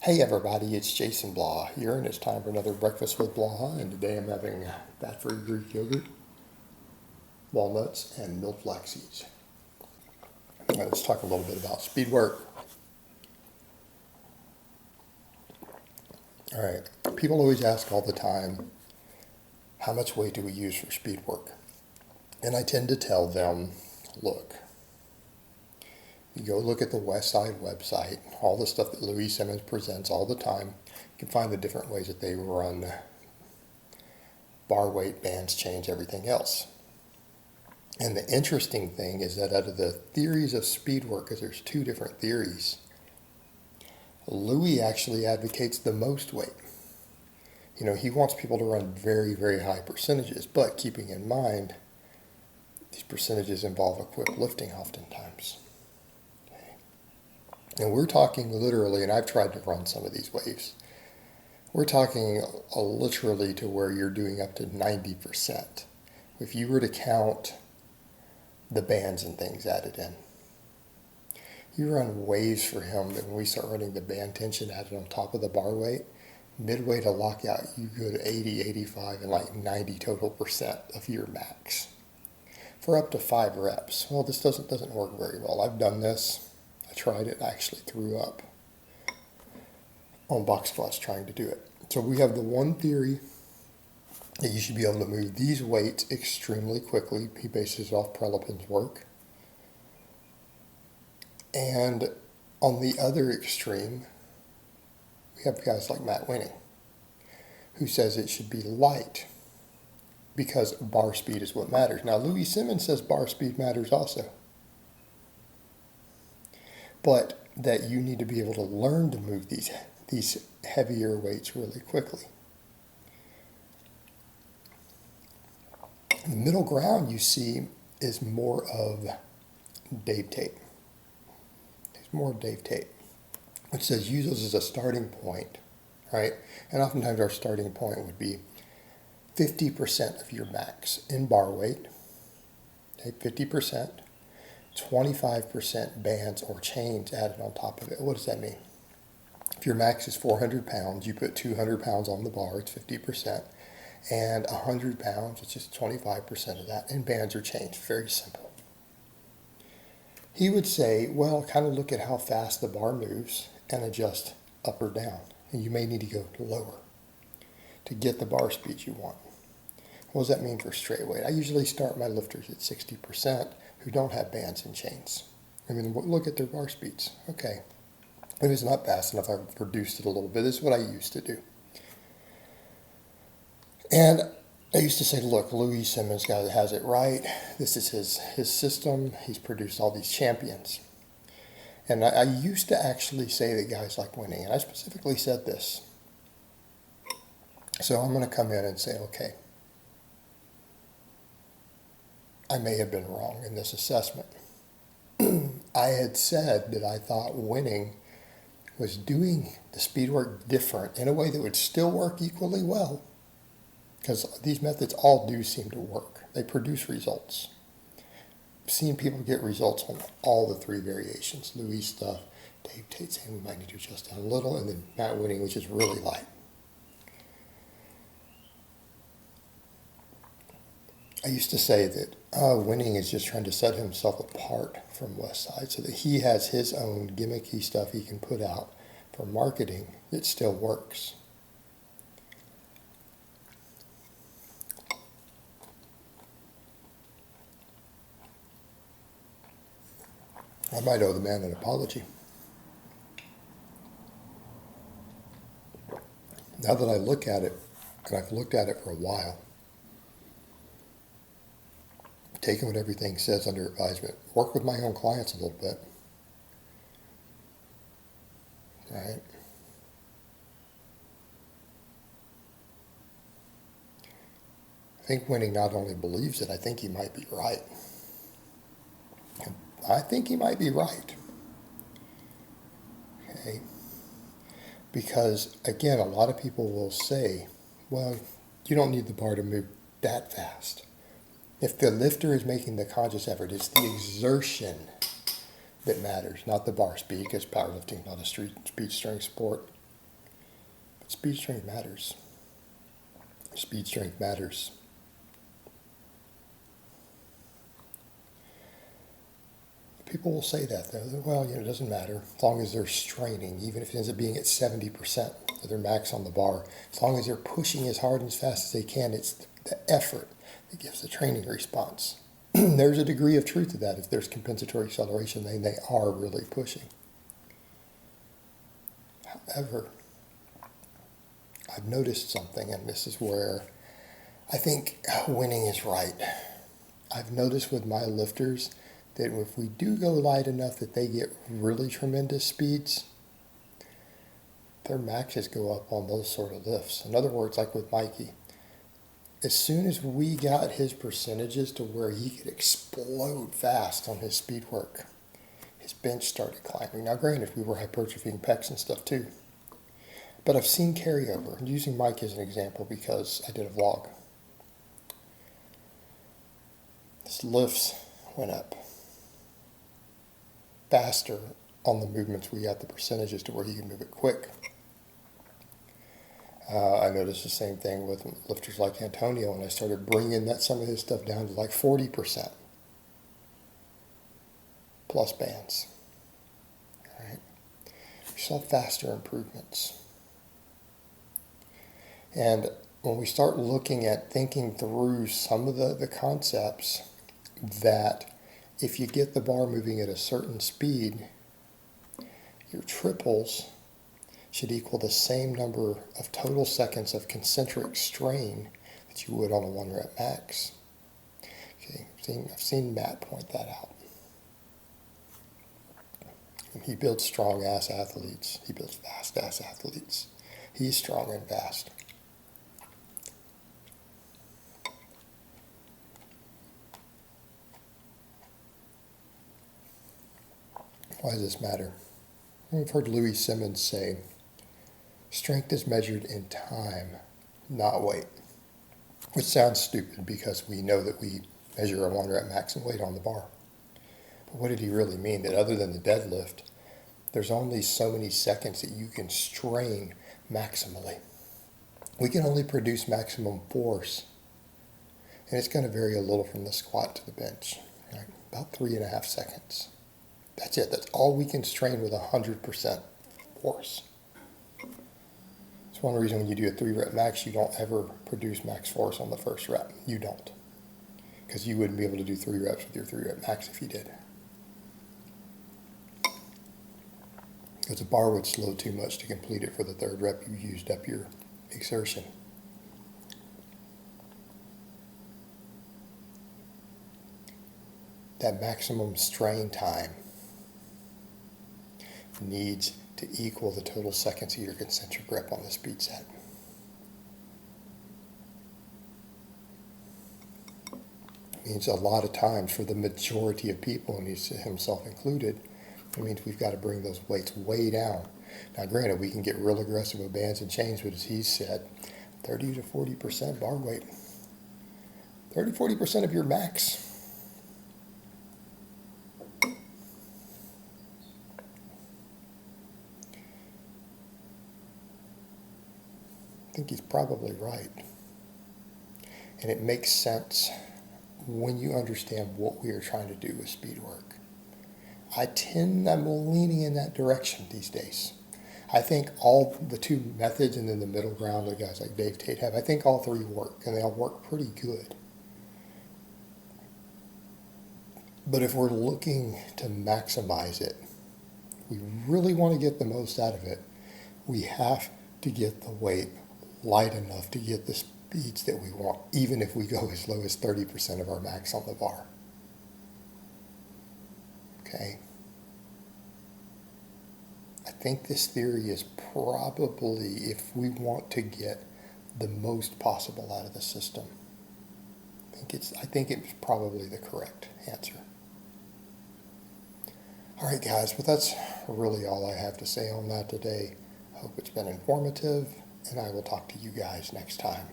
Hey everybody, it's Jason Blaha here, and it's time for another Breakfast with Blaha, and today I'm having fat-free Greek yogurt, walnuts, and milk flax seeds. Now, let's talk a little bit about speed work. All right, people always ask all the time, how much weight do we use for speed work? And I tend to tell them, look, you go look at the Westside website, all the stuff that Louie Simmons presents all the time. You can find the different ways that they run bar weight, bands, chains, everything else. And the interesting thing is that out of the theories of speed work, because there's two different theories, Louie actually advocates the most weight. You know, he wants people to run very, very high percentages, but keeping in mind, these percentages involve a quick lifting oftentimes. And we're talking literally, and I've tried to run some of these waves, we're talking literally to where you're doing up to 90%. If you were to count the bands and things added in, you run waves for him that when we start running the band tension added on top of the bar weight, midway to lockout, you go to 80, 85, and like 90 total percent of your max for up to 5 reps. Well, this doesn't work very well. I've done this. I tried it, I actually threw up on box squats trying to do it. So we have the one theory that you should be able to move these weights extremely quickly. He bases it off Prelipin's work. And on the other extreme, we have guys like Wenning, who says it should be light because bar speed is what matters. Now, Louie Simmons says bar speed matters also, but that you need to be able to learn to move these heavier weights really quickly. The middle ground you see is more of Dave Tate. There's more of Dave Tate, which says use those as a starting point, right? And oftentimes our starting point would be 50% of your max in bar weight, okay, 50%, 25% bands or chains added on top of it. What does that mean? If your max is 400 pounds, you put 200 pounds on the bar, it's 50%, and 100 pounds, it's just 25% of that, and bands or chains, very simple. He would say, well, kind of look at how fast the bar moves and adjust up or down, and you may need to go lower to get the bar speed you want. What does that mean for straight weight? I usually start my lifters at 60% who don't have bands and chains. I mean, look at their bar speeds. Okay, if it's not fast enough, I've reduced it a little bit. This is what I used to do. And I used to say, look, Louie Simmons guy has it right. This is his system. He's produced all these champions. And I used to actually say that guys like Wenning, and I specifically said this. So I'm going to come in and say, okay, I may have been wrong in this assessment. I had said that I thought Wenning was doing the speed work different in a way that would still work equally well, because these methods all do seem to work. They produce results. I've seen people get results on all the 3 variations. Louie stuff, Dave Tate saying we might need to adjust down a little, and then Wenning, which is really light. I used to say that Wenning is just trying to set himself apart from Westside so that he has his own gimmicky stuff he can put out for marketing that still works. I might owe the man an apology. Now that I look at it, and I've looked at it for a while, taking what everything says under advisement, work with my own clients a little bit, right? I think Wenning not only believes it, I think he might be right. I think he might be right. Okay. Because, again, a lot of people will say, well, you don't need the bar to move that fast. If the lifter is making the conscious effort, it's the exertion that matters, not the bar speed, because powerlifting is not a speed strength sport. Speed strength matters. Speed strength matters. People will say that, though. Well, it doesn't matter. As long as they're straining, even if it ends up being at 70% of their max on the bar, as long as they're pushing as hard and as fast as they can, it's the effort that gives the training response. There's a degree of truth to that. If there's compensatory acceleration, then they are really pushing. However, I've noticed something, and this is where I think Wenning is right. I've noticed with my lifters that if we do go light enough that they get really tremendous speeds, their maxes go up on those sort of lifts. In other words, like with Mikey, as soon as we got his percentages to where he could explode fast on his speed work, his bench started climbing. Now, granted, we were hypertrophying pecs and stuff too, but I've seen carryover. I'm using Mike as an example because I did a vlog. His lifts went up faster on the movements. We got the percentages to where he could move it quick. I noticed the same thing with lifters like Antonio, and I started bringing some of his stuff down to like 40% plus bands. All right. We saw faster improvements. And when we start looking at thinking through some of the concepts that if you get the bar moving at a certain speed, your triples should equal the same number of total seconds of concentric strain that you would on a 1 rep max. Okay, I've seen Matt point that out. And he builds strong ass athletes. He builds fast ass athletes. He's strong and fast. Why does this matter? We've heard Louie Simmons say, strength is measured in time, not weight. Which sounds stupid because we know that we measure a 1 rep max and weight on the bar. But what did he really mean? That other than the deadlift, there's only so many seconds that you can strain maximally. We can only produce maximum force. And it's going to vary a little from the squat to the bench. Right? About 3.5 seconds. That's it. That's all we can strain with 100% force. It's one reason when you do a 3 rep max, you don't ever produce max force on the first rep. You don't. Because you wouldn't be able to do 3 reps with your 3 rep max if you did. Because the bar would slow too much to complete it for the 3rd rep. You used up your exertion. That maximum strain time needs to equal the total seconds of your concentric rep on the speed set. It means a lot of times for the majority of people, and himself included, it means we've got to bring those weights way down. Now granted, we can get real aggressive with bands and chains, but as he said, 30 to 40% bar weight. 30-40% of your max. I think he's probably right. And it makes sense when you understand what we are trying to do with speed work. I'm leaning in that direction these days. I think all the 2 methods and then the middle ground that guys like Dave Tate have, I think all 3 work, and they all work pretty good. But if we're looking to maximize it, we really want to get the most out of it, we have to get the weight light enough to get the speeds that we want, even if we go as low as 30% of our max on the bar. Okay? I think this theory is probably, if we want to get the most possible out of the system, I think it's probably the correct answer. All right, guys, but that's really all I have to say on that today. I hope it's been informative, and I will talk to you guys next time.